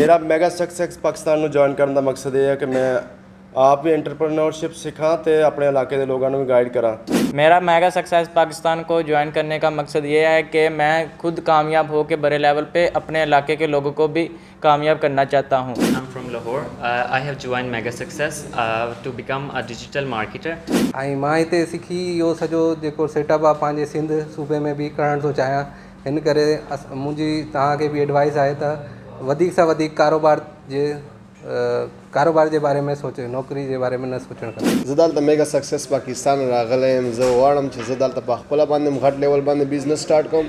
मेरा mega success Pakistan ਨੂੰ join ਕਰਨ ਦਾ ਮਕਸਦ ਇਹ ਹੈ ਕਿ ਮੈਂ ਆਪ ਵੀ एंटरप्रेन्योरशिप ਸਿੱਖਾਂ ਤੇ ਆਪਣੇ ਇਲਾਕੇ ਦੇ ਲੋਕਾਂ ਨੂੰ ਵੀ गाइड करा। मेरा मेगा सक्सेस पाकिस्तान को ज्वाइन करने का मकसद ये है कि मैं खुद कामयाब हो के बड़े लेवल पे अपने इलाके के लोगों को भी कामयाब करना चाहता हूँ। I'm from Lahore. I have joined Mega Success to become a digital marketer. ऐं मां हिते सिखी इहो सॼो जेको सेटअप आहे पंहिंजे सिंध सूबे में बि करणु थो चाहियां। हिन करे मुंहिंजी तव्हांखे बि एडवाइस आहे त वधीक सां वधीक कारोबार जे बारे में सोचे, नौकरी जे बारे में न सोचणु खपे। زه دلته میگا سکسس پاکستان راغلی یم. زه غواړم چې زه دلته په خپله باندې غټ لیول باندې بزنس سٹارٹ کوم।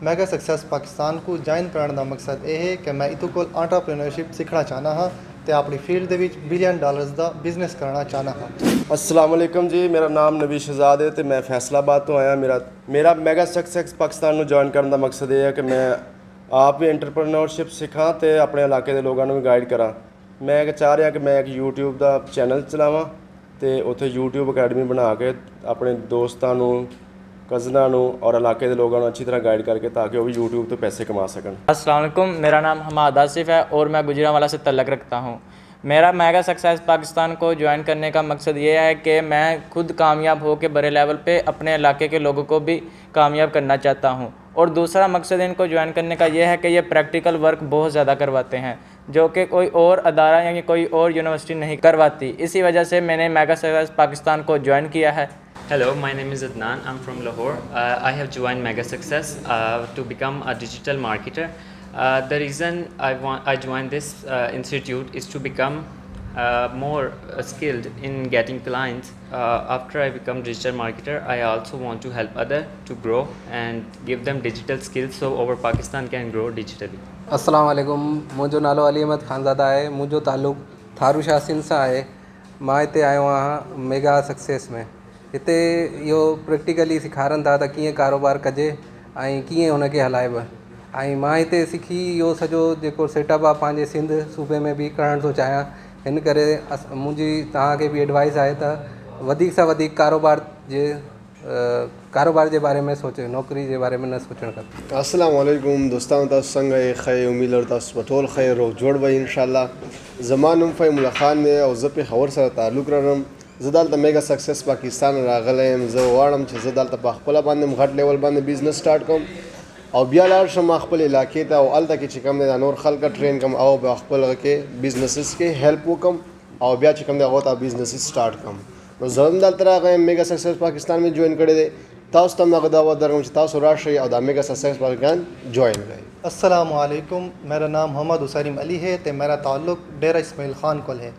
मैगा सक्सेस पाकिस्तान को ज्वाइन कराने का मकसद ये है कि मैं इतों को एंटरप्रेन्योरशिप सीखना चाहना हाँ तो अपनी फील्ड के $1 बिलियन का बिजनेस करना चाहना हाँ। अस्सलाम वालेकुम जी, मेरा नाम नबी शहजाद है तो मैं फैसलाबाद तो आया। मेरा मैगा सक्सैस पाकिस्तान ਨੂੰ ਜੁਆਇਨ ਕਰਨ ਦਾ ਮਕਸਦ ਇਹ ਹੈ ਕਿ ਮੈਂ ਆਪ ਵੀ एंटरप्रेन्योरशिप ਸਿੱਖਾਂ ਤੇ ਆਪਣੇ ਇਲਾਕੇ ਦੇ ਲੋਕਾਂ ਨੂੰ ਵੀ गाइड ਕਰਾਂ। ਮੈਂ ਚਾਹ ਰਿਹਾ ਕਿ ਮੈਂ ਇੱਕ YouTube ਦਾ ਚੈਨਲ ਚਲਾਵਾਂ ਤੇ ਉੱਥੇ YouTube ਅਕੈਡਮੀ ਬਣਾ ਕੇ ਆਪਣੇ ਦੋਸਤਾਂ ਨੂੰ, कज़ना और इलाके के लोगों को अच्छी तरह गाइड करके ताकि वो भी यूट्यूब तो पैसे कमा सकन। अस्सलाम वालेकुम, मेरा नाम हमाद आसिफ है और मैं गुजरांवाला से तल्लक रखता हूँ। मेरा मेगा सक्सेस पाकिस्तान को ज्वाइन करने का मकसद ये है कि मैं खुद कामयाब हो के बड़े लेवल पे अपने इलाके के लोगों को भी कामयाब करना चाहता हूँ। और दूसरा मकसद इनको ज्वाइन करने का ये है कि ये प्रैक्टिकल वर्क बहुत ज़्यादा करवाते हैं जो कि कोई और अदारा या कोई और यूनिवर्सिटी नहीं करवाती। इसी वजह से मैंने मेगा सक्सेस पाकिस्तान को ज्वाइन किया है। Hello, my name is Adnan. I'm from Lahore. I have joined Mega Success to become a digital marketer. The reason I joined this institute is to become more skilled in getting clients. After I become digital marketer, I also want to help others to grow and give them digital skills so our Pakistan can grow digitally. अस्सलाम वालेकुम, मुंहिंजो नालो अली अहमद ख़ानज़ादा आहे। मुंहिंजो ताल्लुक़ थारूशाह सिंध सां आहे। मां हिते आयो आहियां मेगा सक्सेस में। हिते इहो प्रैक्टिकली सेखारनि था त कीअं कारोबार कजे ऐं कीअं हुनखे हलाइबो। ऐं मां हिते सिखी इहो सॼो जेको सेटअप आहे पंहिंजे सिंध सूबे में बि करणु थो चाहियां। हिन करे मुंहिंजी तव्हांखे बि एडवाइस आहे त वधीक सां वधीक कारोबार जे बारे में सोचे, नौकरी जे बारे में न सोचणु खपे। अस्सलाम वालेकुम दोस्तانو، تاسو څنګه یې؟ ښه امید لرم تاسو په ټول خیر روغ جوړ به ان شاء الله. زما نوم فهیم الله خان دی او زه پېښور سره تعلق لرم. زه دلته میگا سکسس پاکستان راغلی یم. زه غواړم چې زه دلته په خپله باندې غټ لیول باندې بزنس سٹارټ کوم او بیا لاړ شم خپل علاقې ته او هلته کې چې کوم دی نور خلک ټرین کوم او په خپل هغه کې بزنسز کې هیلپ وکړم او بیا چې کوم دی هغو ته بزنسز سٹارټ کړم. نو زه هم دلته راغلی یم، میگا سکسس پاکستان مې جوین کړی دی. تاسو ته هم دغه دعوت درکوم چې تاسو راشئ او دا میگا سکسس پاکستان جوइन करें। अस्सलाम वालेकुम, मेरा नाम मोहम्मद हुसैन अली है तो मेरा ताल्लुक डेरा इस्माइल खान को है।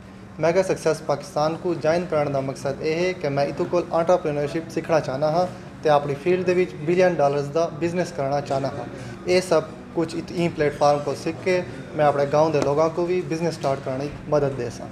मैगा सक्सेस पाकिस्तान को ज्वाइन कराने का मकसद ये है कि मैं इतों को एंटरप्रेन्योरशिप सीखना चाहना हाँ तो अपनी फील्ड के $1 बिलियन का बिजनेस करना चाहना हाँ। ये सब कुछ इन प्लेटफार्म को सीख के मैं अपने गाँव के लोगों को भी बिजनेस स्टार्ट करने की मदद दे सा।